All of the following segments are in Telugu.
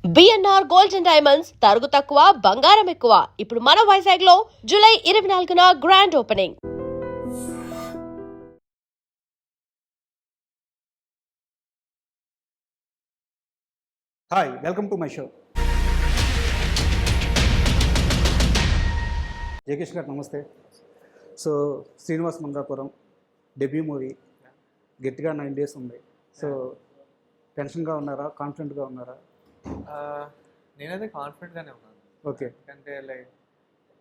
బిఎన్ఆర్ గోల్డ్ అండ్ డైమండ్స్ తరుగు తక్కువ బంగారం ఎక్కువ. ఇప్పుడు మన వైజాగ్ లో జూలై 24న grand opening. Hi, welcome to my show. Jayakish గారు నమస్తే. So Srinivas Mangapuram debut movie గట్టిగా 9 days ఉంది. సో టెన్షన్గా ఉన్నారా, కాన్ఫిడెంట్గా ఉన్నారా? నేనైతే కాన్ఫిడెంట్గానే ఉన్నాను. ఓకే. ఎందుకంటే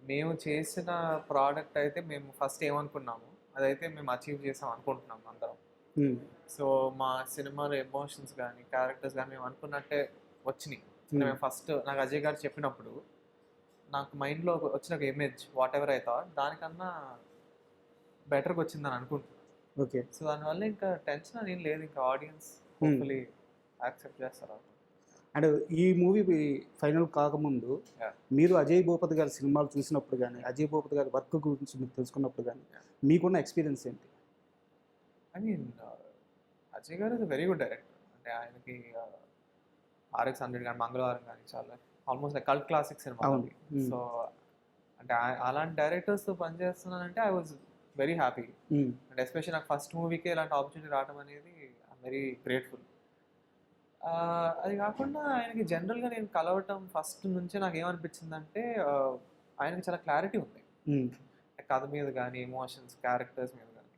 మేము చేసిన ప్రోడక్ట్ అయితే మేము ఫస్ట్ ఏమనుకున్నాము అదైతే మేము అచీవ్ చేసాం అనుకుంటున్నాం అందరం. సో మా సినిమాలో ఎమోషన్స్ కానీ క్యారెక్టర్స్ కానీ మేము అనుకున్నట్టే వచ్చినాయి. మేము ఫస్ట్ నాకు అజయ్ గారు చెప్పినప్పుడు నాకు మైండ్లో వచ్చిన ఒక ఇమేజ్ వాట్ ఎవర్ అయితే దానికన్నా బెటర్గా వచ్చిందని అనుకుంటున్నాను. ఓకే. సో దానివల్ల ఇంకా టెన్షన్ అని ఏం లేదు. ఇంకా ఆడియన్స్ హోప్ఫుల్లీ యాక్సెప్ట్ చేస్తారు. అండ్ ఈ మూవీ ఫైనల్ కాకముందు మీరు అజయ్ భూపతి గారి సినిమాలు చూసినప్పుడు కానీ, అజయ్ భూపతి గారి వర్క్ గురించి మీరు తెలుసుకున్నప్పుడు కానీ మీకున్న ఎక్స్పీరియన్స్ ఏంటి? ఐ మీన్ అజయ్ గారు ఇస్ వెరీ గుడ్ డైరెక్టర్. అంటే ఆయనకి RX-100 కానీ మంగళవారం కానీ చాలా ఆల్మోస్ట్ లైక్ కల్ట్ క్లాసిక్ సినిమా. సో అంటే అలాంటి డైరెక్టర్స్తో పనిచేస్తున్నానంటే I was very happy. And especially నాకు ఫస్ట్ మూవీకే ఇలాంటి ఆపర్చునిటీ రావడం అనేది ఐఎమ్ వెరీ గ్రేట్ఫుల్. అది కాకుండా ఆయనకి జనరల్గా నేను కలవటం ఫస్ట్ నుంచే నాకు ఏమనిపించిందంటే ఆయనకి చాలా క్లారిటీ ఉంది కథ మీద కానీ, ఎమోషన్స్, క్యారెక్టర్స్ మీద కానీ.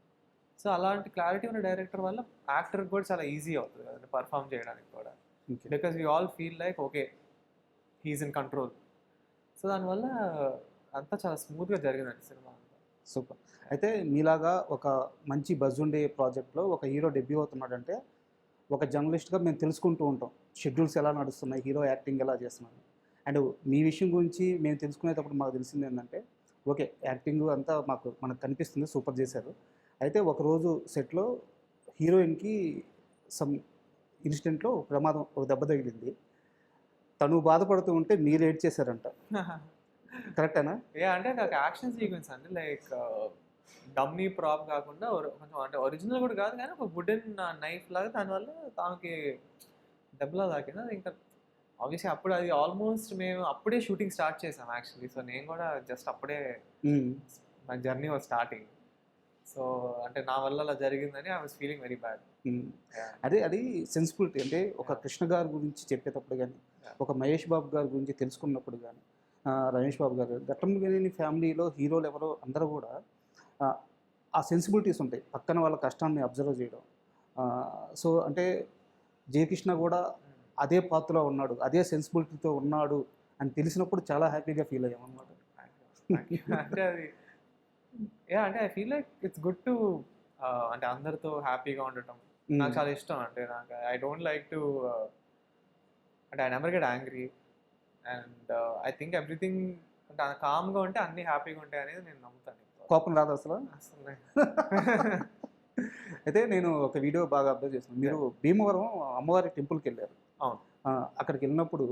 సో అలాంటి క్లారిటీ ఉన్న డైరెక్టర్ వల్ల యాక్టర్కి కూడా చాలా ఈజీ అవుతుంది కదండి పర్ఫామ్ చేయడానికి కూడా. Because we all feel like okay he's in control. So దానివల్ల అంతా చాలా స్మూత్గా జరిగిందండి సినిమా అంతా. సూపర్. అయితే మీలాగా ఒక మంచి బజ్ ఉండే ప్రాజెక్ట్లో ఒక హీరో డెబ్యూ అవుతున్నాడంటే ఒక జర్నలిస్ట్గా మేము తెలుసుకుంటూ ఉంటాం షెడ్యూల్స్ ఎలా నడుస్తున్నాయి, హీరో యాక్టింగ్ ఎలా చేస్తున్నాను. అండ్ మీ విషయం గురించి మేము తెలుసుకునేటప్పుడు మాకు తెలిసింది ఏంటంటే ఓకే యాక్టింగ్ అంతా మనకు కనిపిస్తుంది, సూపర్ చేశారు. అయితే ఒకరోజు సెట్లో హీరోయిన్కి సమ్ ఇన్సిడెంట్లో ప్రమాదం, ఒక దెబ్బ తగిలింది. తను బాధపడుతూ ఉంటే మీరు ఏడ్ చేశారంట, కరెక్టేనా? అంటే నాకు యాక్షన్ సీక్వెన్స్ అండి లైక్ డమ్మీ ప్రాప్ కాకుండా కొంచెం అంటే ఒరిజినల్ కూడా కాదు కానీ ఒక వుడెన్ నైఫ్ లాగా దానివల్ల తనకి దెబ్బలా తాకింది. అది ఇంకా ఆబ్వియస్లీ అప్పుడు అది ఆల్మోస్ట్ మేము అప్పుడే షూటింగ్ స్టార్ట్ చేసాం యాక్చువల్లీ. సో నేను కూడా జస్ట్ అప్పుడే నా జర్నీ వాజ్ స్టార్టింగ్. సో అంటే నా వల్ల అలా జరిగిందని I was feeling very bad. అది సెన్సిబిలిటీ. అంటే ఒక కృష్ణ గారి గురించి చెప్పేటప్పుడు కానీ, ఒక మహేష్ బాబు గారి గురించి తెలుసుకున్నప్పుడు కానీ, రమేష్ బాబు గారు గట్టం కానీ ఫ్యామిలీలో హీరోలు ఎవరో అందరూ కూడా ఆ సెన్సిబిలిటీస్ ఉంటాయి, పక్కన వాళ్ళ కష్టాన్ని అబ్జర్వ్ చేయడం. సో అంటే జయకృష్ణ కూడా అదే పాత్రలో ఉన్నాడు, అదే సెన్సిబిలిటీతో ఉన్నాడు అని తెలిసినప్పుడు చాలా హ్యాపీగా ఫీల్ అయ్యాం అనమాట. అంటే అది అంటే I feel like it's good to అంటే అందరితో హ్యాపీగా ఉండటం నాకు చాలా ఇష్టం. అంటే నాకు ఐ డోంట్ లైక్ టు అంటే I never get angry and I think everything అంటే కామ్గా ఉంటే అన్నీ హ్యాపీగా ఉంటాయి అనేది నేను నమ్ముతాను. కోపం రాదు అసలు. అసలు అయితే నేను ఒక వీడియో బాగా అబ్జర్వ్ చేశాను. మీరు భీమవరం అమ్మవారి టెంపుల్కి వెళ్ళారు. అవును. అక్కడికి వెళ్ళినప్పుడు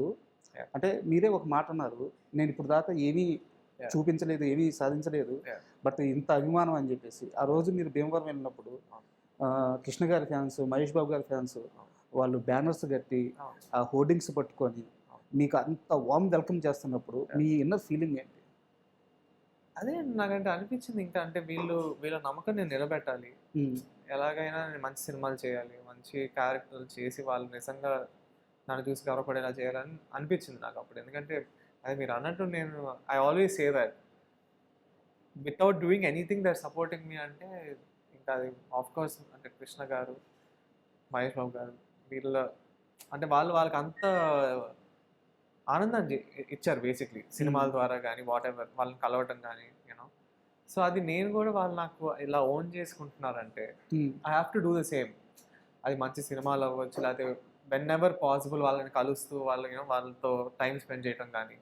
అంటే మీరే ఒక మాట అన్నారు, నేను ఇప్పుడు దాకా ఏమీ చూపించలేదు, ఏమీ సాధించలేదు, బట్ ఇంత అభిమానం అని చెప్పేసి. ఆ రోజు మీరు భీమవరం వెళ్ళినప్పుడు కృష్ణ గారి ఫ్యాన్స్, మహేష్ బాబు గారి ఫ్యాన్స్ వాళ్ళు బ్యానర్స్ కట్టి ఆ హోర్డింగ్స్ పట్టుకొని మీకు అంత వామ్ వెల్కమ్ చేస్తున్నప్పుడు మీ ఇన్నర్ ఫీలింగ్ ఏంటి? అదే నాకంటే అనిపించింది ఇంకా అంటే వీళ్ళ నమ్మకం నేను నిలబెట్టాలి, ఎలాగైనా నేను మంచి సినిమాలు చేయాలి, మంచి క్యారెక్టర్లు చేసి వాళ్ళు నిజంగా నన్ను చూసి గౌరవపడేలా చేయాలని అనిపించింది నాకు అప్పుడు. ఎందుకంటే అది మీరు అన్నట్టు నేను I always say that without doing anything that supporting me అంటే ఇంకా అది ఆఫ్కోర్స్ అంటే కృష్ణ గారు, మహేష్ బాబు గారు వీళ్ళ అంటే వాళ్ళకి అంత ఆనందాన్ని ఇచ్చారు బేసిక్లీ సినిమాల ద్వారా కానీ వాట్ ఎవర్ వాళ్ళని కలవటం కానీ యూనో. సో అది నేను కూడా వాళ్ళు నాకు ఇలా ఓన్ చేసుకుంటున్నారంటే I have to do the same. అది మంచి సినిమాలు అవ్వచ్చు, లేకపోతే వెన్ ఎవర్ పాసిబుల్ వాళ్ళని కలుస్తూ వాళ్ళతో టైం స్పెండ్ చేయటం కానీ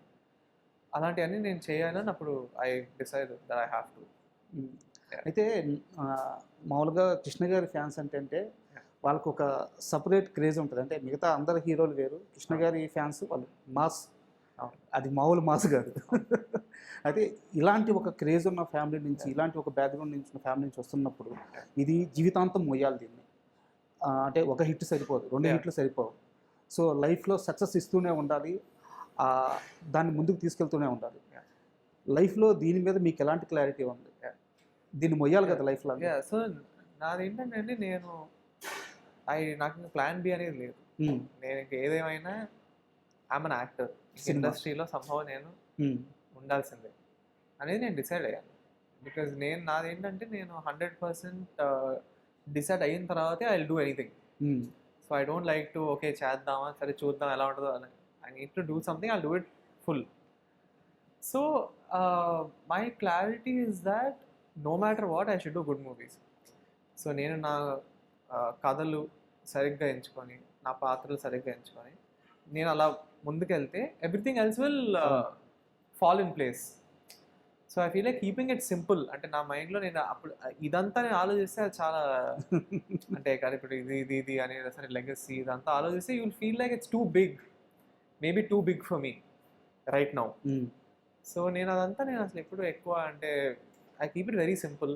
అలాంటివన్నీ నేను చేయాలని అప్పుడు I decide that I have to. అయితే మామూలుగా కృష్ణ గారి ఫ్యాన్స్ అంటే వాళ్ళకు ఒక సపరేట్ క్రేజ్ ఉంటుంది. అంటే మిగతా అందరు హీరోలు వేరు, కృష్ణ గారి ఫ్యాన్స్ వాళ్ళు మాస్, అది మామూలు మాస్ కాదు. అయితే ఇలాంటి ఒక క్రేజ్ ఉన్న ఫ్యామిలీ నుంచి, ఇలాంటి ఒక బ్యాక్గ్రౌండ్ నుంచి ఉన్న ఫ్యామిలీ నుంచి వస్తున్నప్పుడు ఇది జీవితాంతం మొయ్యాలి దీన్ని. అంటే ఒక హిట్ సరిపోదు, 2 హిట్లు సరిపోవు. సో లైఫ్లో సక్సెస్ ఇస్తూనే ఉండాలి, ఆ, దాన్ని ముందుకు తీసుకెళ్తూనే ఉండాలి. లైఫ్లో దీని మీద మీకు ఎలాంటి క్లారిటీ ఉంది? దీన్ని మొయ్యాలి కదా లైఫ్లో. సో నాది ఏంటంటే నేను నాకు ప్లాన్ బి అనేది లేదు. నేను ఇంక ఏదేమైనా ఐఎమ్ అన్ యాక్టర్, ఇండస్ట్రీలో సంభవం నేను ఉండాల్సిందే అనేది నేను డిసైడ్ అయ్యాను. బికాజ్ నాది ఏంటంటే నేను 100% డిసైడ్ అయిన తర్వాతే I will do anything. So I don't like to okay చేద్దామా, సరే చూద్దాం ఎలా ఉంటుందో అని. I need to do something, I do it full. So my clarity is that no matter what I should do good movies. So నేను నా కథలు సరిగ్గా ఎంచుకొని, నా పాత్రలు సరిగ్గా ఎంచుకొని నేను అలా ముందుకెళ్తే everything else will fall in place. So I feel like keeping it simple. అంటే నా మైండ్లో నేను అప్పుడు ఇదంతా నేను ఆలోచిస్తే అది చాలా అంటే కానీ ఇప్పుడు ఇది అని సరే లెగసీ ఇదంతా ఆలోచిస్తే you will feel like it's too big, maybe too big for me right now. So నేను అసలు ఎప్పుడు ఎక్కువ అంటే I keep it very simple.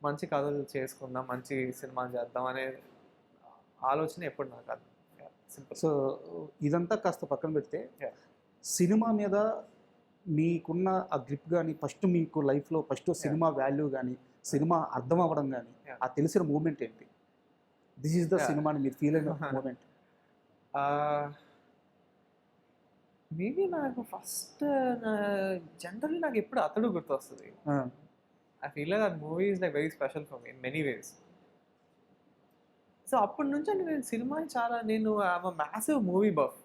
మంచి కథలు చేసుకుందాం, మంచి సినిమాలు చేద్దాం అనే ఆలోచన ఎప్పుడు నాకు కాదు. సింపుల్. సో ఇదంతా కాస్త పక్కన పెడితే సినిమా మీద మీకున్న ఆ గ్రిప్ కానీ, ఫస్ట్ మీకు లైఫ్లో ఫస్ట్ సినిమా వాల్యూ కానీ, సినిమా అర్థం అవ్వడం కానీ, ఆ తెలిసిన మూమెంట్ ఏంటి? దిస్ ఈస్ ద సినిమా అని మీరు ఫీల్ అయిన మూమెంట్? మేబీ నాకు ఫస్ట్ జనరల్లీ నాకు ఎప్పుడు అతడు గుర్తొస్తుంది. I feel like that movie is like very special for me in many ways. So అప్పటి నుంచి అంటే నేను సినిమా చాలా ఐఎమ్ మ్యాసివ్ మూవీ బఫ్.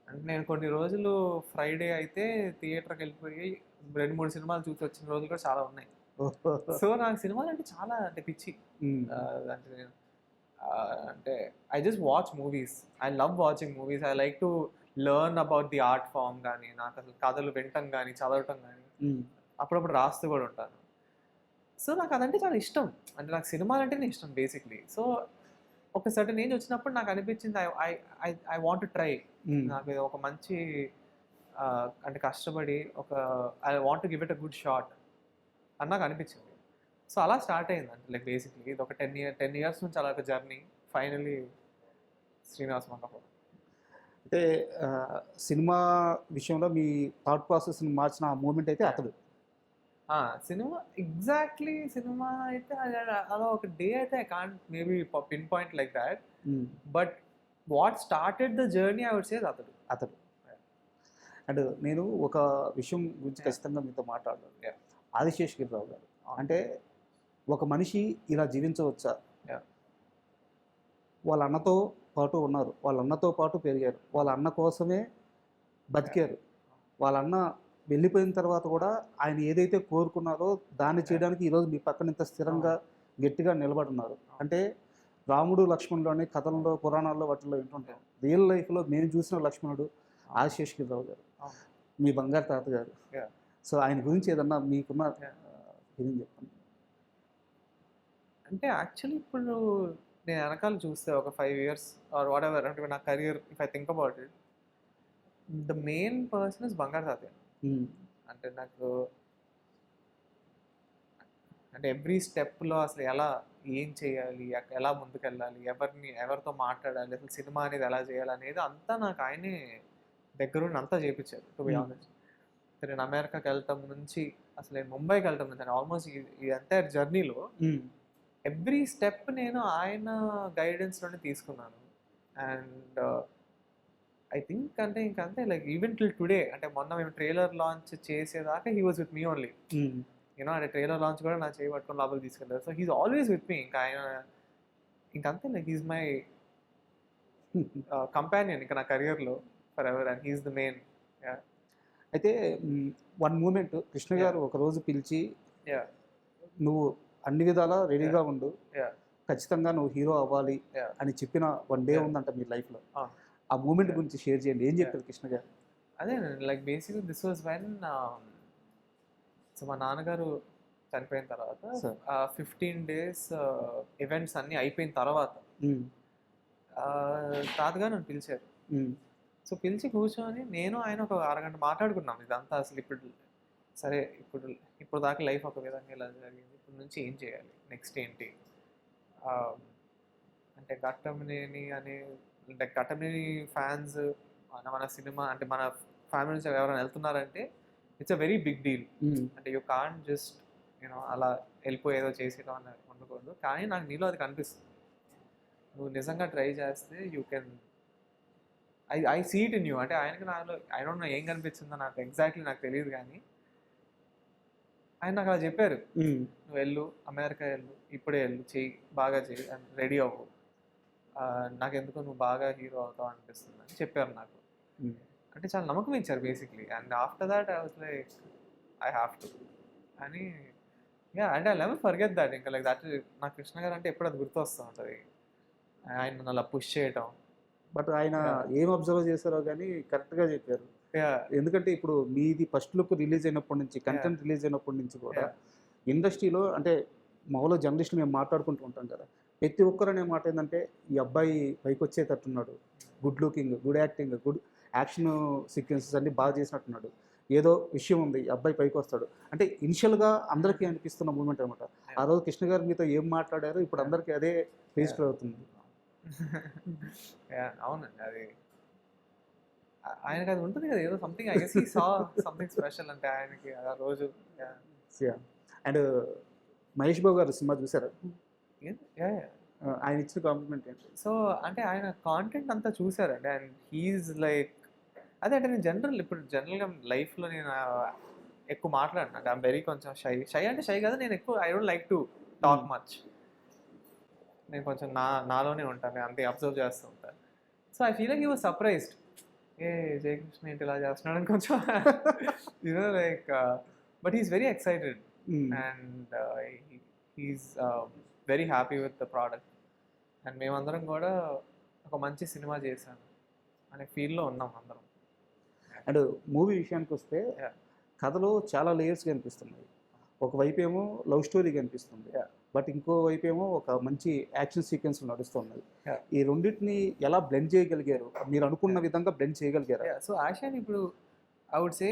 అంటే నేను కొన్ని రోజులు ఫ్రైడే అయితే థియేటర్కి వెళ్ళిపోయి 2-3 సినిమాలు చూసి వచ్చిన రోజులు కూడా చాలా ఉన్నాయి. సో నాకు సినిమాలు అంటే చాలా అంటే పిచ్చి. అంటే నేను అంటే I just watch movies, I love watching movies, I like to learn about the art form కానీ, నాకు అసలు కథలు వినటం కానీ, చదవటం కానీ, అప్పుడప్పుడు రాస్తూ కూడా ఉంటాను. సో నాకు అదంటే చాలా ఇష్టం. అంటే నాకు సినిమాలు అంటేనే ఇష్టం బేసిక్లీ. సో ఒక సర్టన్ ఏజ్ వచ్చినప్పుడు నాకు అనిపించింది ఐ వాంట్ టు ట్రై. నాకు ఒక మంచి అంటే కష్టపడి I want to give it a good shot అని నాకు అనిపించింది. సో అలా స్టార్ట్ అయింది. అంటే లైక్ బేసిక్లీ ఇది ఒక 10 years నుంచి అలా ఒక జర్నీ. ఫైనలీ శ్రీనివాస్ మంగపూర్. అంటే సినిమా విషయంలో మీ థాట్ ప్రాసెస్ని మార్చిన ఆ మూమెంట్ అయితే అతడు. సినిమా ఎగ్జాక్ట్లీ సినిమా అయితే అలా ఒక డే అయితే I can't maybe pinpoint like that. But what started the journey I would say Athadu. And నేను ఒక విషయం గురించి ఖచ్చితంగా మీతో మాట్లాడాలి. ఆదిశేషగిరిరావు గారు అంటే ఒక మనిషి ఇలా జీవించవచ్చా? వాళ్ళ అన్నతో పాటు ఉన్నారు, వాళ్ళ అన్నతో పాటు పెరిగారు, వాళ్ళ అన్న కోసమే బతికారు. వాళ్ళ అన్న వెళ్ళిపోయిన తర్వాత కూడా ఆయన ఏదైతే కోరుకున్నారో దాన్ని చేయడానికి ఈరోజు మీ పక్కన ఇంత స్థిరంగా గట్టిగా నిలబడున్నారు. అంటే రాముడు లక్ష్మణుడు కథల్లో పురాణాల్లో వాటిల్లో వింటుంటాం. రియల్ లైఫ్లో మేము చూసిన లక్ష్మణుడు ఆదిశేషగిరిరావు గారు, మీ బంగారు తాతగారు. సో ఆయన గురించి ఏదన్నా మీకున్న ఫీలింగ్ చెప్పండి. అంటే యాక్చువల్లీ ఇప్పుడు నేను వెనకాల చూస్తే ఒక 5 years ఆర్ వాట్ ఎవర్ అంటే నా career if I think about it, the main person is బంగారు తాతయ్య. అంటే నాకు అంటే ఎవ్రీ స్టెప్లో అసలు ఏం చేయాలి, ఎలా ముందుకెళ్ళాలి, ఎవరితో మాట్లాడాలి, అసలు సినిమా అనేది ఎలా చేయాలి అనేది అంతా నాకు ఆయనే దగ్గరుండి అంతా చేయించారు. టు బి ఆనెస్ట్, నేను అమెరికాకి వెళ్ళటం నుంచి అసలు నేను ముంబైకి వెళ్ళటం నుంచి ఆల్మోస్ట్ ఈ ఎంటైర్ జర్నీలో ఎవ్రీ స్టెప్ నేను ఆయన గైడెన్స్లోనే తీసుకున్నాను. అండ్ ఐ థింక్ అంటే ఇంకంతే లైక్ ఈవెన్ టిల్ టుడే, అంటే మొన్న మేము ట్రైలర్ లాంచ్ చేసేదాకా he was with me only. You know అంటే ట్రైలర్ లాంచ్ కూడా నా చేయి పట్టుకొని లోపలికి తీసుకెళ్ళారు. So he's always with me. ఇంకా ఆయన ఇంకంతే లైక్ హీస్ మై కంపానియన్ ఇంకా నా కెరియర్లో for ever, and he's the main. అయితే వన్ మూమెంట్ కృష్ణ గారు ఒకరోజు పిలిచి నువ్వు అన్ని విధాలా రెడీగా ఉండు, ఖచ్చితంగా నువ్వు హీరో అవ్వాలి అని చెప్పిన వన్ డే ఉందంట మీ లైఫ్లో. ఆ మూమెంట్ గురించి షేర్ చేయండి. ఏం చెప్పారు కృష్ణ గారు? అదే like basically this was when so మా నాన్నగారు చనిపోయిన తర్వాత 15 days ఈవెంట్స్ అన్నీ అయిపోయిన తర్వాత తాతగారు నన్ను పిలిచారు. సో పిలిచి కూర్చొని నేను ఆయన ఒక అరగంట మాట్లాడుకున్నాం ఇదంతా. అసలు ఇప్పుడు దాకా లైఫ్ ఒక విధంగా ఇలా జరిగింది, ఇప్పుడు నుంచి ఏం చేయాలి, నెక్స్ట్ ఏంటి, అంటే ఘట్టమనేని అనే లైక్ కటమిని ఫ్యాన్స్ మన సినిమా అంటే మన ఫ్యామిలీ నుంచి ఎవరైనా వెళ్తున్నారంటే it's a very big deal. అంటే యూ కాంట్ జస్ట్ యూనో అలా వెళ్ళిపోయేదో చేసేయడం అని ఉండకూడదు. కానీ నాకు నీలో అది కనిపిస్తుంది. నువ్వు నిజంగా ట్రై చేస్తే you can I see it in you. అంటే ఆయనకి నాలో ఐ డోంట్ నో ఏం కనిపించిందో నాకు ఎగ్జాక్ట్లీ నాకు తెలియదు, కానీ ఆయన నాకు అలా చెప్పారు, నువ్వు వెళ్ళు, అమెరికా వెళ్ళు, ఇప్పుడే వెళ్ళు, చెయ్యి, బాగా చెయ్యి, రెడీ అవ్వు, నాకెందుకు నువ్వు బాగా హీరో అవుతావు అనిపిస్తుంది అని చెప్పారు నాకు. అంటే చాలా నమ్మకం ఇచ్చారు basically. And after that I was like I have to అని. యా, అంటే ఐ నెవర్ ఫర్గెట్ దాట్. ఇంకా లైక్ దట్ నాకు కృష్ణ గారు అంటే ఎప్పుడు అది గుర్తు వస్తూ ఉంటుంది, ఆయన అలా పుష్ చేయటం. బట్ ఆయన ఏం అబ్జర్వ్ చేశారో కానీ కరెక్ట్గా చెప్పారు. ఎందుకంటే ఇప్పుడు మీది ఫస్ట్ లుక్ రిలీజ్ అయినప్పటి నుంచి, కంటెంట్ రిలీజ్ అయినప్పటి నుంచి కూడా ఇండస్ట్రీలో అంటే మామూలుగా జర్నలిస్టులు మేము మాట్లాడుకుంటూ ఉంటాం కదా, ప్రతి ఒక్కరు అనే మాట ఏంటంటే ఈ అబ్బాయి పైకి వచ్చేటట్టున్నాడు, good looking, good acting, good action sequences అన్ని బాగా చేసినట్టున్నాడు, ఏదో విషయం ఉంది, ఈ అబ్బాయి పైకి వస్తాడు అంటే ఇనిషియల్గా అందరికీ అనిపిస్తున్న మూమెంట్ అనమాట. ఆ రోజు కృష్ణ గారు మీతో ఏం మాట్లాడారో ఇప్పుడు అందరికీ అదే రిజిస్టర్ అవుతుంది. అవునండి, అది ఆయనకి అది ఉంటుంది కదా, ఏదో something I guess he saw something special అంటే ఆయనకి ఆ రోజు. అండ్ మహేష్ బాబు గారు సినిమా చూసారా? యా, ఆయన ఇచ్చిన కాంప్లిమెంట్ ఏంటి? సో అంటే ఆయన కాంటెంట్ అంతా చూసారండి. అండ్ హీఈస్ లైక్ అదే అంటే నేను ఇప్పుడు జనరల్గా లైఫ్లో నేను ఎక్కువ మాట్లాడినా అంటే ఐమ్ వెరీ కొంచెం షై అంటే షై కదా, నేను ఎక్కువ I don't like to talk much. నేను కొంచెం నాలోనే ఉంటాను, నేను అంతే అబ్జర్వ్ చేస్తూ ఉంటాను. So I feel like he was surprised, ఏ జయకృష్ణ ఏంటి ఇలా చేస్తున్నాడు అని కొంచెం you know like, but he's very excited and he's very happy with the product. And మేమందరం కూడా ఒక మంచి సినిమా చేశాను అనే ఫీల్లో ఉన్నాం అందరం. అండ్ మూవీ విషయానికి వస్తే కథలో చాలా లేయర్స్ కనిపిస్తున్నాయి. ఒకవైపు ఏమో లవ్ స్టోరీ కనిపిస్తుంది, బట్ ఇంకో వైపు ఏమో ఒక మంచి యాక్షన్ సీక్వెన్స్ నడుస్తున్నాయి. ఈ రెండింటిని ఎలా బ్లెండ్ చేయగలిగారు? మీరు అనుకున్న విధంగా బ్లెండ్ చేయగలిగారు? సో యాక్చువల్లీ ఇప్పుడు ఐ వుడ్ సే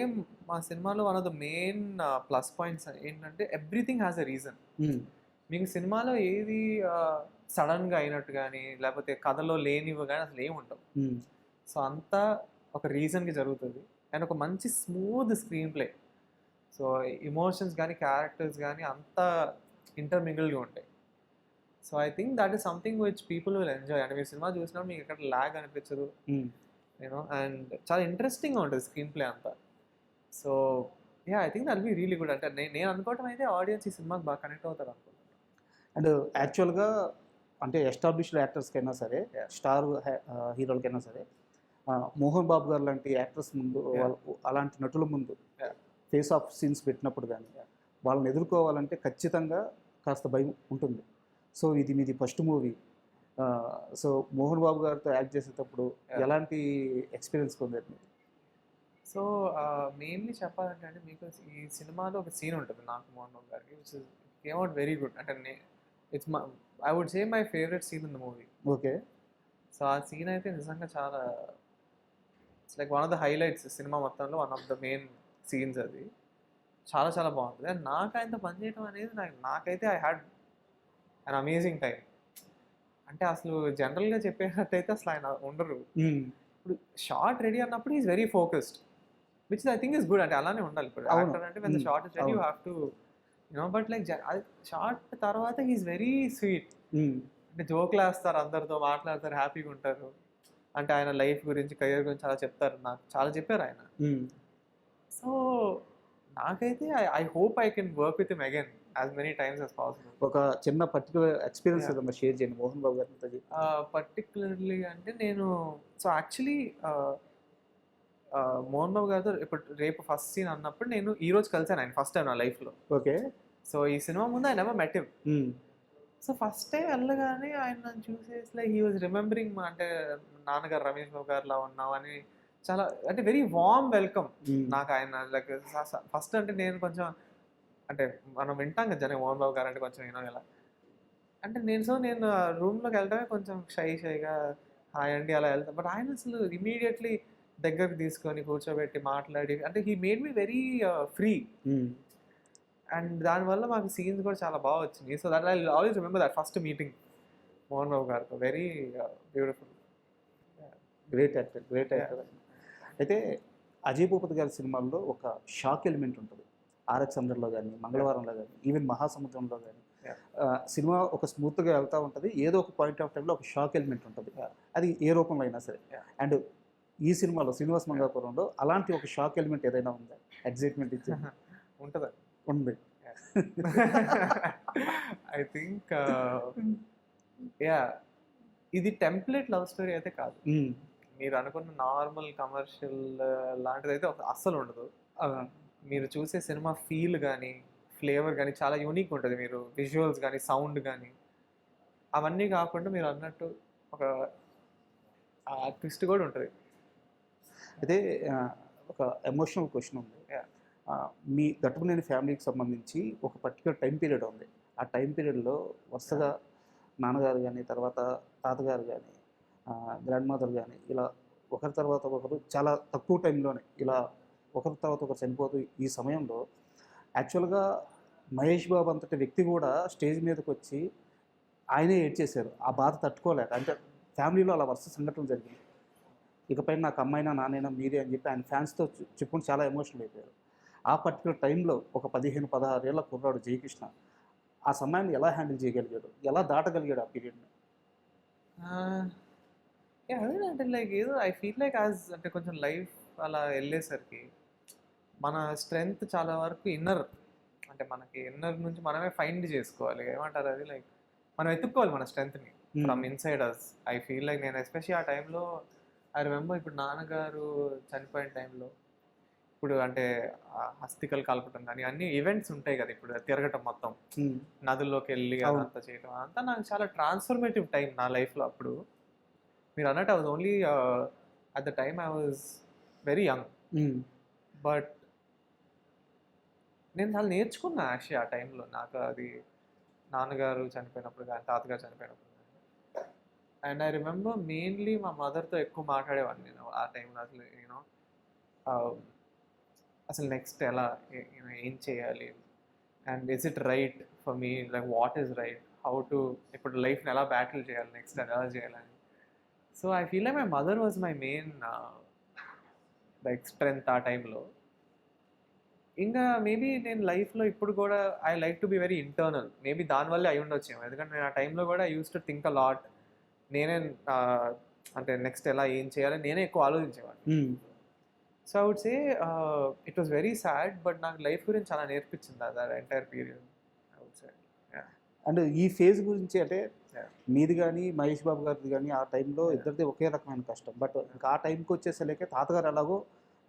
మా సినిమాలో one of the main plus points ఏంటంటే ఎవ్రీథింగ్ హ్యాస్ ఎ రీజన్. మీకు సినిమాలో ఏది సడన్గా అయినట్టు కానీ లేకపోతే కథలో లేనివి కానీ అసలు ఏమి ఉండవు. సో అంతా ఒక రీజన్కి జరుగుతుంది అండ్ ఒక మంచి smooth screen play. So emotions కానీ క్యారెక్టర్స్ కానీ అంతా ఇంటర్మింగిల్గా ఉంటాయి. So I think that is something which people will enjoy. అంటే మీరు సినిమా చూసినప్పుడు మీకు ఎక్కడ ల్యాగ్ అనిపించదు, యూనో, అండ్ చాలా ఇంట్రెస్టింగ్గా ఉంటుంది స్క్రీన్ ప్లే అంతా. So yeah, I think that will be really good. అంటే నేను అనుకోవటం అయితే ఆడియన్స్ ఈ సినిమాకి బాగా కనెక్ట్ అవుతారు అనుకుంటున్నాను. అండ్ యాక్చువల్గా అంటే ఎస్టాబ్లిష్డ్ యాక్టర్స్కైనా సరే, స్టార్ హీరోలకైనా సరే, మోహన్ బాబు గారు లాంటి యాక్టర్స్ ముందు, అలాంటి నటుల ముందు ఫేస్ ఆఫ్ సీన్స్ పెట్టినప్పుడు కానీ వాళ్ళని ఎదుర్కోవాలంటే ఖచ్చితంగా కాస్త భయం ఉంటుంది. సో ఇది మీది first movie. So Mohan Babu గారితో యాక్ట్ చేసేటప్పుడు ఎలాంటి ఎక్స్పీరియన్స్ పొందారు? సో మెయిన్లీ చెప్పాలంటే అంటే మీకు ఈ సినిమాలో ఒక సీన్ ఉంటుంది నాకు మోహన్ బాబు గారికి, which is came out very good. అంటే it's I would say my favourite scene in the movie. Okay. So ఆ సీన్ అయితే నిజంగా చాలా it's like one of the highlights సినిమా మొత్తంలో, one of the main scenes. అది చాలా చాలా బాగుంటుంది. అండ్ నాకు ఆయనతో పనిచేయడం అనేది నాకైతే I had an amazing time. అంటే అసలు జనరల్గా చెప్పేటట్టయితే అసలు ఆయన ఉండరు. ఇప్పుడు షార్ట్ రెడీ అన్నప్పుడు is very focused, which I think is good. అంటే అలానే ఉండాలి. ఇప్పుడు యాక్టర్ అంటే when the short is ready you have to you know, but like short తర్వాత హీఈస్ వెరీ స్వీట్. అంటే జోక్లు వేస్తారు, అందరితో మాట్లాడతారు, హ్యాపీగా ఉంటారు. అంటే ఆయన లైఫ్ గురించి, కెరియర్ గురించి చాలా చెప్తారు, నాకు చాలా చెప్పారు ఆయన. సో నాకైతే I hope I can work with him again as many times as possible. ఒక చిన్న పర్టికులర్ ఎక్స్పీరియన్స్ ఏదైనా షేర్ చేయండి మోహన్ బాబు గారితో. పర్టికులర్లీ అంటే నేను సో యాక్చువల్లీ మోహన్ బాబు గారితో ఇప్పుడు రేపు ఫస్ట్ సీన్ అన్నప్పుడు నేను ఈ రోజు కలిసాను ఆయన ఫస్ట్ టైం నా లైఫ్లో. ఓకే. సో ఈ సినిమా ముందు I never met him. So first time వెళ్ళగానే ఆయన నన్ను చూసేసి లైక్ హీ వాజ్ రిమెంబరింగ్ అంటే నాన్నగారు రమేష్ బాబు గారిలా ఉన్నావు అని చాలా అంటే వెరీ వార్మ్ వెల్కమ్ నాకు ఆయన. లైక్ ఫస్ట్ అంటే నేను కొంచెం అంటే మనం వింటాం కదా జనం మోహన్ బాబు గారు అంటే కొంచెం యూనో ఎలా అంటే నేను రూమ్లోకి వెళ్ళడమే కొంచెం షైగా హాయ్ అండి అలా వెళ్తాను. బట్ ఆయన అసలు ఇమీడియట్లీ దగ్గరకు తీసుకొని కూర్చోబెట్టి మాట్లాడి అంటే he made me very free. And దానివల్ల మాకు సీన్స్ కూడా చాలా బాగా వచ్చినాయి. So that I always remember that first meeting Mohan Babu గారితో, వెరీ బ్యూటిఫుల్. Great actor. అయితే అజయ్ భూపతి గారి సినిమాల్లో ఒక షాక్ ఎలిమెంట్ ఉంటుంది. ఆర్ఎక్స్ 100లో కానీ, మంగళవారంలో కానీ, ఈవెన్ మహాసముద్రంలో కానీ Yeah. సినిమా ఒక స్మూత్గా వెళ్తూ ఉంటుంది. ఏదో ఒక పాయింట్ ఆఫ్ టైంలో ఒక షాక్ ఎలిమెంట్ ఉంటుంది. అది ఏ రూపంలో అయినా సరే. Yeah. అండ్ ఈ సినిమాలో శ్రీనివాస్ మంగాపురంలో అలాంటి ఒక షాక్ ఎలిమెంట్ ఏదైనా ఉందా? ఎగ్జైట్మెంట్ ఇచ్చింది ఉంటుందా? ఉంది. ఐ థింక్ యా, ఇది టెంప్లెట్ లవ్ స్టోరీ అయితే కాదు. మీరు అనుకున్న నార్మల్ కమర్షియల్ లాంటిది అయితే అస్సలు ఉండదు. మీరు చూసే సినిమా ఫీల్ కానీ ఫ్లేవర్ కానీ చాలా యూనిక్ ఉంటుంది. మీరు విజువల్స్ కానీ సౌండ్ కానీ అవన్నీ కాకుండా మీరు అన్నట్టు ఒక ట్విస్ట్ కూడా ఉంటుంది. అయితే ఒక ఎమోషనల్ క్వశ్చన్ ఉంది. మీ గట్టుకునేని ఫ్యామిలీకి సంబంధించి ఒక పర్టికులర్ టైం పీరియడ్ ఉంది. ఆ టైం పీరియడ్లో వరుసగా నాన్నగారు కానీ, తర్వాత తాతగారు కానీ, గ్రాండ్ మదర్ కానీ, ఇలా ఒకరి తర్వాత ఒకరు చాలా తక్కువ టైంలోనే ఇలా ఒకరి తర్వాత ఒకరు చనిపోతూ ఈ సమయంలో యాక్చువల్గా మహేష్ బాబు అంతటి వ్యక్తి కూడా స్టేజ్ మీదకి వచ్చి ఆయనే ఏడ్చేశారు. ఆ బాధ తట్టుకోలేక. అంటే ఫ్యామిలీలో అలా వరుస సంఘటనలు జరిగింది. ఇకపై నాకు అమ్మాయినా నాన్నైనా మీరే అని చెప్పి ఆయన ఫ్యాన్స్తో చెప్పుకుంటూ చాలా ఎమోషనల్ అయిపోయారు. ఆ పర్టికులర్ టైంలో ఒక 15-16 ఏళ్ల కుర్రాడు జయకృష్ణ ఆ సమయాన్ని ఎలా హ్యాండిల్ చేయగలిగాడు, ఎలా దాటగలిగాడు ఆ పీరియడ్ని? అదేనంటే లైక్ ఏదో ఐ ఫీల్ లైక్ అంటే కొంచెం లైఫ్ అలా వెళ్ళేసరికి మన స్ట్రెంగ్త్ చాలా వరకు ఇన్నర్, అంటే మనకి ఇన్నర్ నుంచి మనమే ఫైండ్ చేసుకోవాలి. ఏమంటారు అది, లైక్ మనం ఎత్తుక్కోవాలి మన స్ట్రెంగ్త్ని from inside us. I feel like నేను ఎస్పెషల్లీ ఆ టైంలో ఐ రిమెంబర్ ఇప్పుడు నాన్నగారు చనిపోయిన టైంలో ఇప్పుడు అంటే హస్తికలు కలపటం కానీ అన్ని ఈవెంట్స్ ఉంటాయి కదా, ఇప్పుడు తిరగటం మొత్తం నదుల్లోకి వెళ్ళి అదంతా చేయటం అంతా నాకు చాలా ట్రాన్స్ఫర్మేటివ్ టైం నా లైఫ్లో. అప్పుడు మీరు అన్నట్టు I was only at the time I was very young, but నేను చాలా నేర్చుకున్నా యాక్చువల్లీ ఆ టైంలో. నాకు అది నాన్నగారు చనిపోయినప్పుడు కానీ తాతగారు చనిపోయినప్పుడు కానీ. అండ్ ఐ రిమెంబర్ మెయిన్లీ మా మదర్తో ఎక్కువ మాట్లాడేవాడిని నేను ఆ టైంలో. అసలు యూనో అసలు నెక్స్ట్ ఎలా ఏం చేయాలి, and is it right for me, like what is right, how to ఇప్పుడు లైఫ్ని ఎలా బ్యాటిల్ చేయాలి, నెక్స్ట్ ఎలా చేయాలని. So I feel like my mother was my main like strength ఆ టైంలో. ఇంకా మేబీ నేను లైఫ్లో ఇప్పుడు కూడా I like to be very internal, maybe దానివల్లే అయి ఉండొచ్చేమో. ఎందుకంటే నేను ఆ టైంలో కూడా I use to think a lot. నేనే అంటే నెక్స్ట్ ఎలా ఏం చేయాలి నేనే ఎక్కువ ఆలోచించేవాడిని. So I would say it was very sad, but నాకు లైఫ్ గురించి చాలా నేర్పించింది అది entire period I would say. And ఈ ఫేజ్ గురించి అంటే మీది కానీ మహేష్ బాబు గారిది కానీ ఆ టైంలో ఇద్దరిది ఒకే రకమైన కష్టం. బట్ ఇంకా ఆ టైంకి వచ్చేసరికి తాతగారు ఎలాగో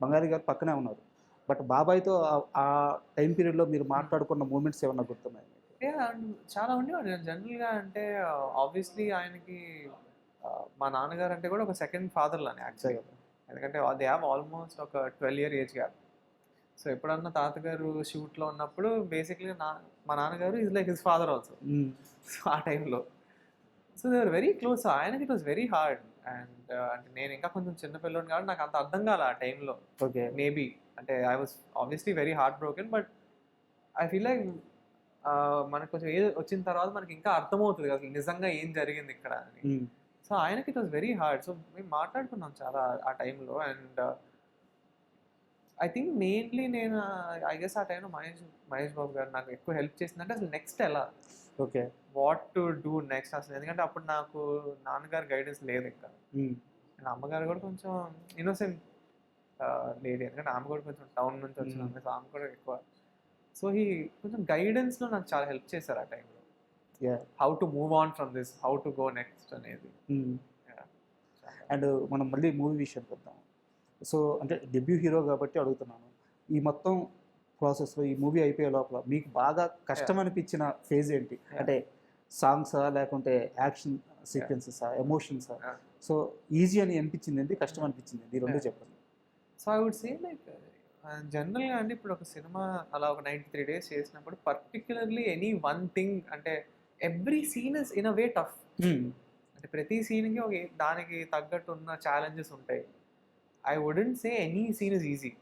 బంగారీ గారు పక్కనే ఉన్నారు. బట్ బాబాయ్తో ఆ టైం పీరియడ్లో మీరు మాట్లాడుకున్న మూమెంట్స్ ఏమన్నా గుర్తున్నాయి? చాలా ఉండేవాడు. నేను జనరల్గా అంటే ఆబ్వియస్లీ ఆయనకి మా నాన్నగారు అంటే కూడా ఒక సెకండ్ ఫాదర్ లానే యాక్చువల్గా. ఎందుకంటే దే హ్యావ్ ఆల్మోస్ట్ ఒక 12 year ఏజ్ గ్యాప్. సో ఎప్పుడన్నా తాతగారు షూట్లో ఉన్నప్పుడు బేసిక్లీ మా నాన్నగారు is like his father also. So ఆ టైంలో so they are very close. ఆయనకి it was very hard. And అంటే నేను ఇంకా కొంచెం చిన్నపిల్లని కాబట్టి నాకు అంత అర్థం కాలే ఆ టైంలో. ఓకే, మేబీ అంటే I was obviously very heart broken, but I feel like మనకు కొంచెం ఏజ్ వచ్చిన తర్వాత మనకి ఇంకా అర్థమవుతుంది అసలు నిజంగా ఏం జరిగింది ఇక్కడ అని. సో ఆయనకి it was very hard. So మేము మాట్లాడుకున్నాం చాలా ఆ టైంలో. అండ్ ఐ థింక్ మెయిన్లీ నేను ఐ గెస్ ఆ టైంలో మహేష్ బాబు గారు నాకు ఎక్కువ హెల్ప్ చేసిందంటే అసలు నెక్స్ట్ ఎలా, okay, what to do next అసలు. ఎందుకంటే అప్పుడు నాకు నాన్నగారు గైడెన్స్ లేదు ఇంకా. అండ్ అమ్మగారు కూడా కొంచెం ఇన్నోసెంట్ లేదు, ఎందుకంటే ఆమె కూడా కొంచెం టౌన్ నుంచి వచ్చిన సో ఆమె కూడా ఎక్కువ. సో ఈ కొంచెం గైడెన్స్లో నాకు చాలా హెల్ప్ చేశారు ఆ టైంలో. How to move on from this, how to go next అనేది. అండ్ మనం మళ్ళీ మూవీ విషయానికి వద్దాం. సో అంటే డెబ్యూ హీరో కాబట్టి అడుగుతున్నాను, ఈ మొత్తం ప్రాసెస్లో ఈ మూవీ అయిపోయే లోపల మీకు బాగా కష్టం అనిపించిన ఫేజ్ ఏంటి? అంటే సాంగ్సా లేకుంటే యాక్షన్ సీక్వెన్సెసా, ఎమోషన్సా? సో ఈజీ అని అనిపించింది ఏంటి, కష్టం అనిపించింది ఏంటి, ఈ రెండు చెప్పండి. So I would say like జనరల్గా అండి ఇప్పుడు ఒక సినిమా అలా ఒక 93 days చేసినప్పుడు పర్టికులర్లీ ఎనీ వన్ థింగ్ అంటే every scene is in a way tough. అంటే ప్రతి సీన్కి ఒక దానికి తగ్గట్టు ఉన్న ఛాలెంజెస్ ఉంటాయి. I wouldn't say any scene is easy.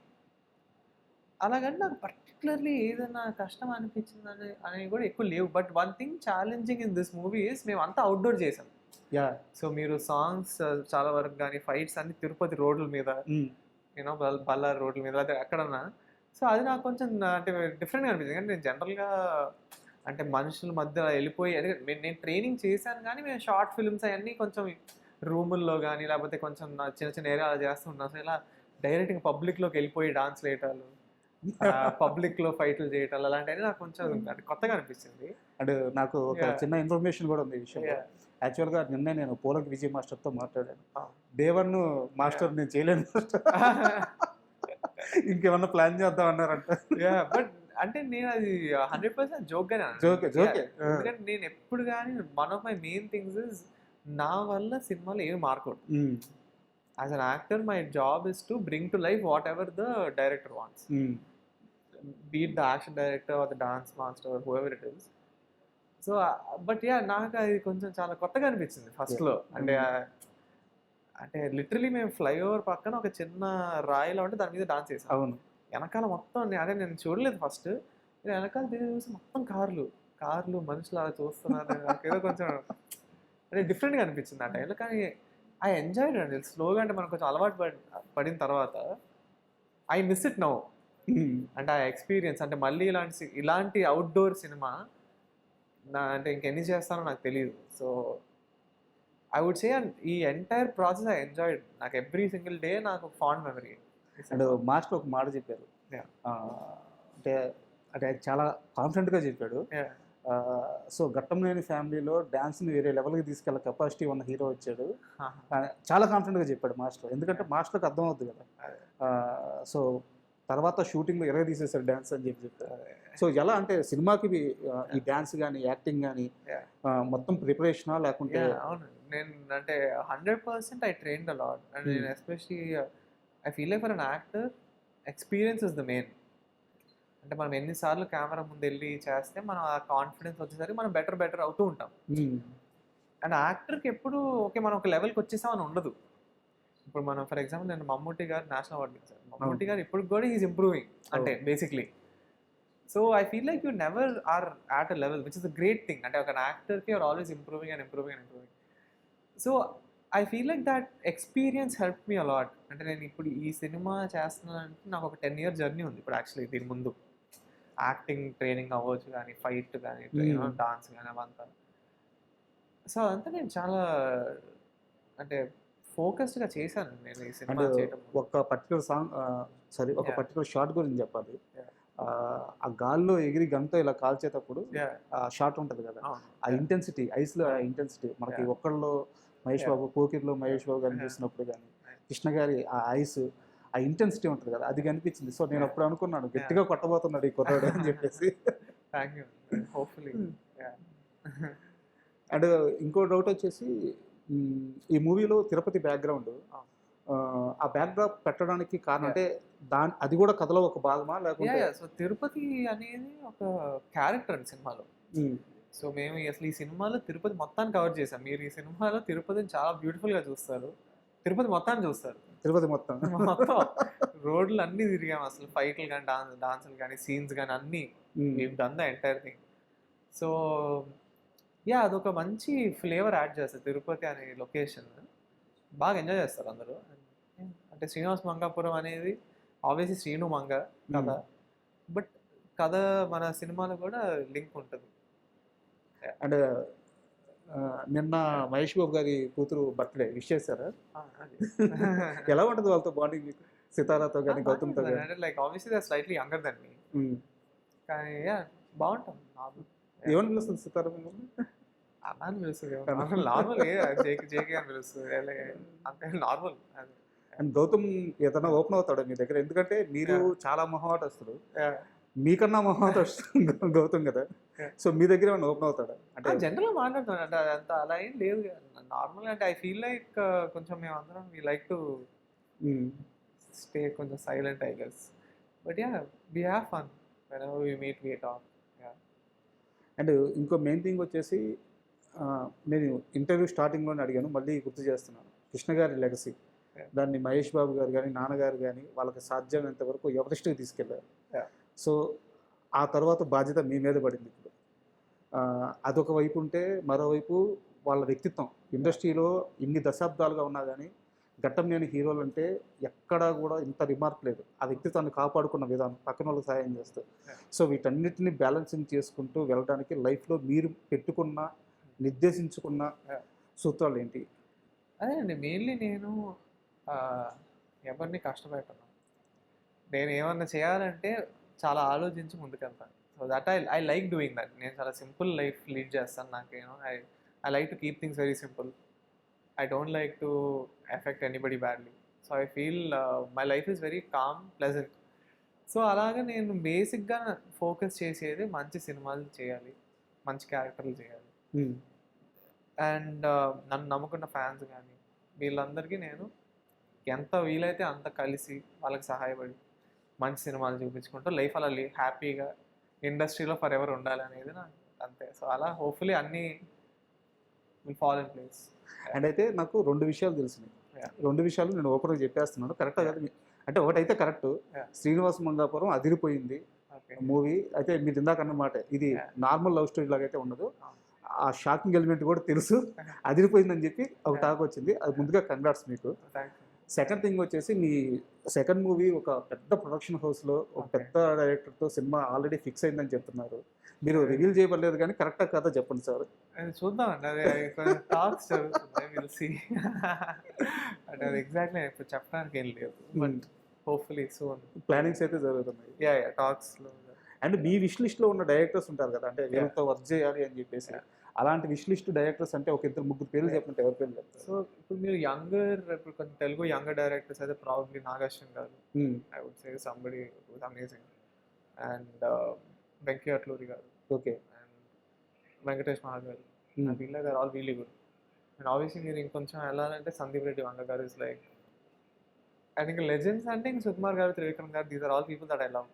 అలాగని నాకు పర్టికులర్లీ ఏదైనా కష్టం అనిపించింది అనేవి కూడా ఎక్కువ లేవు. But one thing challenging in this movie is మేము అంతా అవుట్డోర్ చేసాం. యా. సో మీరు సాంగ్స్ చాలా వరకు కానీ ఫైట్స్ అన్ని తిరుపతి రోడ్ల మీద, యూనో బళ్ళారి రోడ్ల మీద లేదా ఎక్కడన్నా. సో అది నాకు కొంచెం అంటే డిఫరెంట్గా అనిపించింది. కానీ నేను జనరల్గా అంటే మనుషుల మధ్య వెళ్ళిపోయి నేను ట్రైనింగ్ చేశాను, కానీ మేము షార్ట్ ఫిల్మ్స్ అవన్నీ కొంచెం రూముల్లో కానీ లేకపోతే కొంచెం చిన్న చిన్న ఏరియా అలా చేస్తుంటాం. సో ఇలా డైరెక్ట్గా పబ్లిక్లోకి వెళ్ళిపోయి డాన్స్ వేయటాలు, పబ్లిక్లో ఫైట్లు చేయటాలు అలాంటివన్నీ నాకు కొంచెం అంటే కొత్తగా అనిపించింది. అండ్ నాకు ఒక చిన్న ఇన్ఫర్మేషన్ కూడా ఉంది ఈ విషయంలో. యాక్చువల్గా నిన్నే నేను పోలక్ విజయ్ మాస్టర్తో మాట్లాడాను. దేవన్ మాస్టర్ నేను చేయలేను ఇంకేమన్నా ప్లాన్ చేద్దాం అన్నారంట. బట్ అంటే నేను అది 100% జోక్గానే జోకే. ఎందుకంటే నేను ఎప్పుడు కానీ one of my main things is నా వల్ల సినిమాలో ఏమి మారకూడదు. As an actor my job is to bring to life whatever the director wants, be it the action director or the dance master whoever it is. So but నాకు అది కొంచెం చాలా కొత్తగా అనిపించింది ఫస్ట్లో. అంటే లిటరలీ మేము ఫ్లైఓవర్ పక్కన ఒక చిన్న రాయిలో ఉంటే దాని మీద డాన్స్ చేసాం. అవును. వెనకాల మొత్తం నేను చూడలేదు ఫస్ట్, వెనకాల తిరిగి చూసి మొత్తం కార్లు మనుషులు అలా చూస్తున్నారు. నాకేదో కొంచెం అంటే డిఫరెంట్గా అనిపించింది ఆ టైంలో. కానీ ఐ ఎంజాయ్డ్ అండి స్లోగా. అంటే మనకు కొంచెం అలవాటు పడిన తర్వాత ఐ మిస్ ఇట్ నౌ. అంటే ఆ ఎక్స్పీరియన్స్ అంటే మళ్ళీ ఇలాంటి అవుట్డోర్ సినిమా అంటే ఇంకెన్ని చేస్తానో నాకు తెలియదు. సో ఐ వుడ్ సే ఈ ఎంటైర్ ప్రాసెస్ ఐ ఎంజాయ్డ్. నాకు ఎవ్రీ సింగిల్ డే నాకు ఫాండ్ మెమరీ. అండ్ మాస్టర్ ఒక మాట చెప్పారు, అంటే అంటే చాలా కాన్ఫిడెంట్గా చెప్పాడు. సో ఘట్టంనేని ఫ్యామిలీలో డ్యాన్స్ని వేరే లెవెల్కి తీసుకెళ్ళే కెపాసిటీ ఉన్న హీరో వచ్చాడు. చాలా కాన్ఫిడెంట్గా చెప్పాడు మాస్టర్. ఎందుకంటే మాస్టర్కి అర్థం అవుతుంది కదా. సో తర్వాత షూటింగ్లో ఎరగ తీసేసారు డ్యాన్స్ అని చెప్పారు. సో ఎలా అంటే సినిమాకి ఈ డ్యాన్స్ కానీ యాక్టింగ్ కానీ మొత్తం ప్రిపరేషనా లేకుంటే? అవును, నేను అంటే 100% I trained a lot. And నేను especially I feel like for an actor experience is the main. అంటే మనం ఎన్నిసార్లు కెమెరా ముందు వెళ్ళి చేస్తే మనం ఆ కాన్ఫిడెన్స్ వచ్చేసరికి మనం బెటర్ అవుతూ ఉంటాం. అండ్ యాక్టర్కి ఎప్పుడు ఓకే మనం ఒక లెవెల్కి వచ్చేసామని ఉండదు. ఇప్పుడు మనం ఫర్ ఎగ్జాంపుల్ నేను మమ్ముట్టి గారు నేషనల్ అవార్డు ఇచ్చారు. మమ్ముట్టి గారు ఇప్పుడు కూడా ఈజ్ ఇంప్రూవింగ్ అంటే basically. So I feel like you never are at a level which is a great thing. అంటే ఒక యాక్టర్కి are always improving. So I feel like that experience help me a lot. అంటే నేను ఇప్పుడు ఈ సినిమా చేస్తున్నానంటే నాకు ఒక 10 year జర్నీ ఉంది ఇప్పుడు. యాక్చువల్లీ దీని ముందు యాక్టింగ్ ట్రైనింగ్ అవ్వచ్చు కానీ, ఫైట్ కానీ, డాన్స్ కానీ అవంతా. సో అదంతా నేను చాలా అంటే ఫోకస్డ్గా చేశాను నేను ఈ సినిమా చేయడం. ఒక పర్టికులర్ సాంగ్ ఒక పర్టికులర్ షాట్ గురించి చెప్పాలి. ఆ గాల్లో ఎగిరి గంతో ఇలా కాల్చేటప్పుడు ఆ షాట్ ఉంటుంది కదా, ఆ ఇంటెన్సిటీ, ఐస్లో ఆ ఇంటెన్సిటీ మనకి ఒక్కళ్ళు మహేష్ బాబు, పోకిర్లో మహేష్ బాబు కనిపిస్తున్నప్పుడు కానీ, కృష్ణ గారి ఆ ఐస్, ఆ ఇంటెన్సిటీ ఉంటుంది కదా, అది కనిపించింది. సో నేను అప్పుడు అనుకున్నాను గట్టిగా కొట్టబోతున్నాడు ఈ కుర్రాడు అని చెప్పేసి. Thank you, hopefully. అండ్ ఇంకో డౌట్ వచ్చేసి, ఈ మూవీలో తిరుపతి బ్యాక్గ్రౌండ్, ఆ బ్యాక్డ్రాప్ పెట్టడానికి కారణం అంటే అది కూడా కథలో ఒక భాగమా లేకుంటే? సో తిరుపతి అనేది ఒక క్యారెక్టర్ అండి సినిమాలో. సో మేము అసలు ఈ సినిమాలో తిరుపతి మొత్తాన్ని కవర్ చేసాం. మీరు ఈ సినిమాలో తిరుపతిని చాలా బ్యూటిఫుల్గా చూస్తారు, తిరుపతి మొత్తాన్ని చూస్తారు. తిరుపతి మొత్తం రోడ్లు అన్నీ తిరిగాం అసలు. ఫైట్లు కానీ, డాన్సులు కానీ, సీన్స్ కానీ అన్నీ done the entire thing. So అదొక మంచి ఫ్లేవర్ యాడ్ చేస్తారు. తిరుపతి అనే లొకేషన్ బాగా ఎంజాయ్ చేస్తారు అందరూ. అంటే శ్రీనివాస్ మంగాపురం అనేది ఆబ్వియస్లీ శ్రీను మంగ కథ, బట్ కథ మన సినిమాలో కూడా లింక్ ఉంటుంది. అండ్ నిన్న మహేష్ బాబు గారి కూతురు బర్త్డే విష్ చేశారా? ఎలా ఉంటుంది వాళ్ళతో బాండింగ్ మీకు, సితారాతో కానీ గౌతమ్తో కానీ? అంటే like obviously they are slightly younger than me, కానీ బాగుంటుంది. ఏమని పిలుస్తుంది సితారా? అన్నా అని పిలుస్తుంది, నార్మల్ జేకే అని పిలుస్తుంది, అంతే నార్మల్. అండ్ గౌతమ్ ఏదైనా ఓపెన్ అవుతాడు మీ దగ్గర? ఎందుకంటే మీరు చాలా మొహమాటస్తుడు, మీకన్నా మొహమాటస్తుడు గౌతమ్ కదా. సో మీ దగ్గర ఏమైనా ఓపెన్ అవుతాడా? అంటే జనరల్గా మాట్లాడుతాను అంటే అంత అలా ఏం లేదు నార్మల్గా. అంటే ఐ ఫీల్ లైక్ కొంచెం మేమందరం వీ లైక్ టు స్టే కొంచెం silent I guess. But we have fun whenever we meet, we talk. And ఇంకో మెయిన్ థింగ్ వచ్చేసి, నేను ఇంటర్వ్యూ స్టార్టింగ్లోనే అడిగాను, మళ్ళీ గుర్తు చేస్తున్నాను, కృష్ణ గారి లెగసీ. దాన్ని మహేష్ బాబు గారు కానీ, నాన్నగారు కానీ వాళ్ళకి సాధ్యమైనంత వరకు ఎవరిస్ట్కి తీసుకెళ్ళారు. సో ఆ తర్వాత బాధ్యత మీ మీద పడింది ఇప్పుడు. అదొక వైపు ఉంటే, మరోవైపు వాళ్ళ వ్యక్తిత్వం. ఇండస్ట్రీలో ఇన్ని దశాబ్దాలుగా ఉన్నా కానీ ఘట్టంనేని హీరోలు అంటే ఎక్కడా కూడా ఇంత రిమార్క్ లేదు. ఆ వ్యక్తిత్వాన్ని కాపాడుకున్న విధానం, పక్కన వాళ్ళకి సహాయం చేస్తూ. సో వీటన్నిటిని బ్యాలెన్సింగ్ చేసుకుంటూ వెళ్ళడానికి లైఫ్లో మీరు పెట్టుకున్న, నిర్దేశించుకున్న సూత్రాలు ఏంటి? అదే అండి, మెయిన్లీ నేను ఎవరిని కష్టపెట్టను. నేను ఏమన్నా చేయాలంటే చాలా ఆలోచించి ముందుకెళ్తాను. So that I like doing that. నేను చాలా సింపుల్ లైఫ్ లీడ్ చేస్తాను. నాకు I like to keep things very simple. I don't like to affect anybody badly. So I feel my life is very calm, pleasant. So అలాగే నేను బేసిక్గా ఫోకస్ చేసేది మంచి సినిమాలు చేయాలి, మంచి క్యారెక్టర్లు చేయాలి. అండ్ నన్ను నమ్ముకున్న ఫ్యాన్స్ కానీ వీళ్ళందరికీ నేను ఎంత వీలైతే అంత కలిసి వాళ్ళకి సహాయపడి మంచి సినిమాలు చూపించుకుంటూ లైఫ్ అలా హ్యాపీగా ఇండస్ట్రీలో ఫర్ ఎవర్ ఉండాలి అనేది నాకు అంతే. సో అలా హోప్ఫుల్లీ అన్నీ will fall in place. And అయితే నాకు 2 విషయాలు తెలిసినాయి. 2 విషయాలు నేను ఓపెన్గా చెప్పేస్తున్నాను. కరెక్టా కాదు అంటే ఒకటైతే కరెక్ట్, శ్రీనివాస మంగాపురం అదిరిపోయింది మూవీ. అయితే మీరు ఇందాక అన్నమాట ఇది నార్మల్ లవ్ స్టోరీ లాగా అయితే ఉండదు, ఆ షాకింగ్ ఎలిమెంట్ కూడా తెలుసు, అదిరిపోయిందని చెప్పి ఒక టాక్ వచ్చింది. అది ముందుగా కంగ్రాట్స్ మీకు. సెకండ్ థింగ్ వచ్చేసి మీ సెకండ్ మూవీ ఒక పెద్ద ప్రొడక్షన్ హౌస్లో ఒక పెద్ద డైరెక్టర్తో సినిమా ఆల్రెడీ ఫిక్స్ అయిందని చెప్తున్నారు. మీరు రివీల్ చేయబడలేదు కానీ కరెక్టా కాదా చెప్పండి సార్. చూద్దామండి, అదే టాక్స్ జరుగుతుంది, విల్ సీ. అంటే అది ఎగ్జాక్ట్లీ ఇప్పుడు చెప్పడానికి ఏం లేదు, బట్ హోప్ఫుల్లీ సూన్ ప్లానింగ్స్ అయితే జరుగుతున్నాయి. టాక్స్లో. అండ్ మీ విష్ లిస్ట్లో ఉన్న డైరెక్టర్స్ ఉంటారు కదా, అంటే వీళ్ళతో వర్క్ చేయాలి అని చెప్పేసి, అలాంటి విష్ లిస్ట్ డైరెక్టర్స్ అంటే ఒక 2-3 పేర్లు చెప్పంటే ఎవరి పేర్లు చెప్తారు? సో ఇప్పుడు మీరు ఇప్పుడు కొంచెం తెలుగు యంగర్ డైరెక్టర్స్ అయితే probably Nagarjuna garu, I would say somebody was amazing. And Venky Atluri garu, okay, and Venkatesh మహాగారు గారు, I feel like they're all really good. And obviously మీరు ఇంకొంచెం వెళ్ళాలంటే Sandeep Reddy Vanga garu is like I think legends. అంటే ఇంక Sukumar garu, Trivikram garu, these are all people that I love.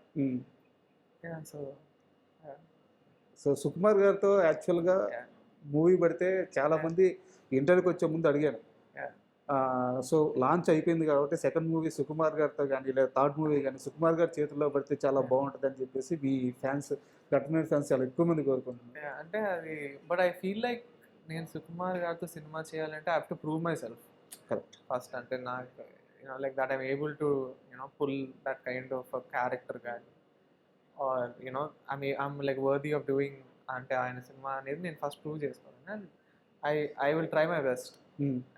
So సుకుమార్ గారితో యాక్చువల్గా మూవీ పడితే చాలామంది ఇంటర్వ్యూకి వచ్చే ముందు అడిగాను. సో లాంచ్ అయిపోయింది కాబట్టి సెకండ్ మూవీ సుకుమార్ గారితో కానీ లేదా థర్డ్ మూవీ కానీ సుకుమార్ గారి చేతుల్లో పడితే చాలా బాగుంటుంది అని చెప్పేసి మీ ఫ్యాన్స్, ఘట్టమనేని ఫ్యాన్స్ చాలా ఎక్కువ మంది కోరుకుంటున్నారు. అంటే అది, బట్ ఐ ఫీల్ లైక్ నేను సుకుమార్ గారితో సినిమా చేయాలంటే I have to prove myself correct first. అంటే నాకు like that I'm able to pull that kind of character కానీ, or I'm like worthy of doing అంటే ఆయన సినిమా అనేది నేను ఫస్ట్ ప్రూవ్ చేసుకోవాలి. And I will try my best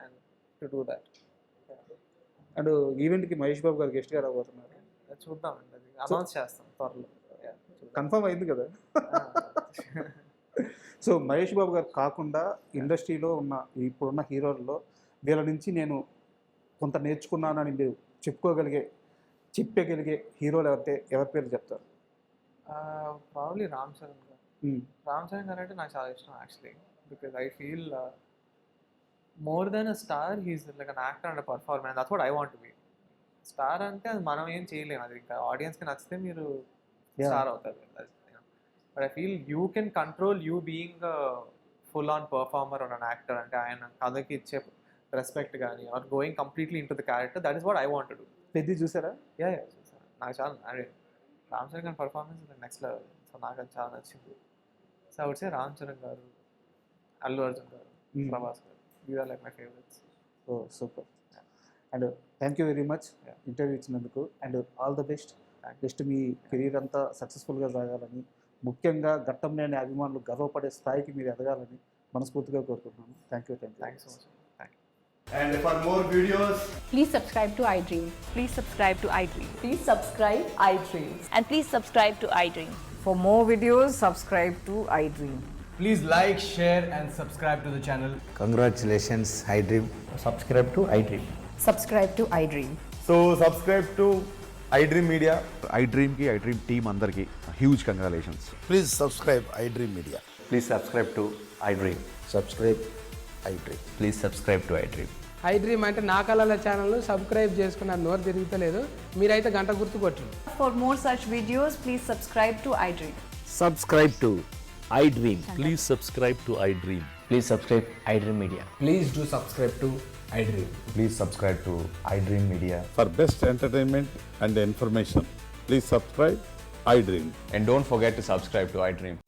and to do that. And ఈవెంట్కి మహేష్ బాబు గారు గెస్ట్గా రాబోతున్నారు. చూద్దామండి, అది అనౌన్స్ చేస్తాం త్వరలో. కన్ఫర్మ్ అయింది కదా. సో మహేష్ బాబు గారు కాకుండా ఇండస్ట్రీలో ఉన్న ఇప్పుడున్న హీరోల్లో వీళ్ళ నుంచి నేను కొంత నేర్చుకున్నానని మీరు చెప్పగలిగే హీరోలు ఎవరి పేరు చెప్తారు? ప్రాబ్లీ రామ్ చరణ్ గారు. రామ్ చరణ్ గారు అంటే నాకు చాలా ఇష్టం actually, because I feel more than a star he's like an actor and a performer, and that's what I want to be. Star అంటే అది మనం ఏం చేయలేము, అది ఇంకా ఆడియన్స్కి నచ్చితే మీరు స్టార్ అవుతారు. But I feel you can control you being full on performer or an actor. అంటే ఆయన కథకి ఇచ్చే రెస్పెక్ట్ కానీ or going completely into the character, that is what I want to do. పెద్ద చూసారా? చూసాను. నాకు చాలా రామ్ చరణ్ గారి పర్ఫార్మెన్స్ నెక్స్ట్ లెవెల్. సో నాకు అది చాలా నచ్చింది. So I would say Ram Charan గారు, అల్లు అర్జున్ గారు, ప్రభాస్ గారు, these are like my favourites. Oh super. And thank you very much interview ఇచ్చినందుకు. And all the best. Just మీ కెరీర్ అంతా సక్సెస్ఫుల్గా సాగాలని, ముఖ్యంగా ఘట్టంనేని అభిమానులు గర్వపడే స్థాయికి మీరు ఎదగాలని మనస్ఫూర్తిగా కోరుకుంటున్నాను. Thank you so much. And for more videos, Please subscribe to iDream. Please subscribe to iDream. Please subscribe iDream. And please subscribe to iDream. For more videos, subscribe to iDream. please like, share and subscribe to the channel. Congratulations, iDream. Subscribe to iDream. Subscribe to iDream. So subscribe to iDream Media. iDream team andarki huge congratulations. Please subscribe iDream Media. Please subscribe to iDream. Subscribe iDream. Please subscribe to iDream. iDream అంటే నా కళల ఛానల్ సబ్స్క్రైబ్ చేసుకున్న నోరు తిరుగుతలేదు, మీరైతే గంట గుర్తు కొట్టండి. For more such videos, please subscribe to iDream. Subscribe to iDream. Please subscribe to iDream. Please subscribe iDream Media. Please do subscribe to iDream. Please subscribe to iDream Media. For best entertainment and information, please subscribe iDream. And don't forget to subscribe to iDream.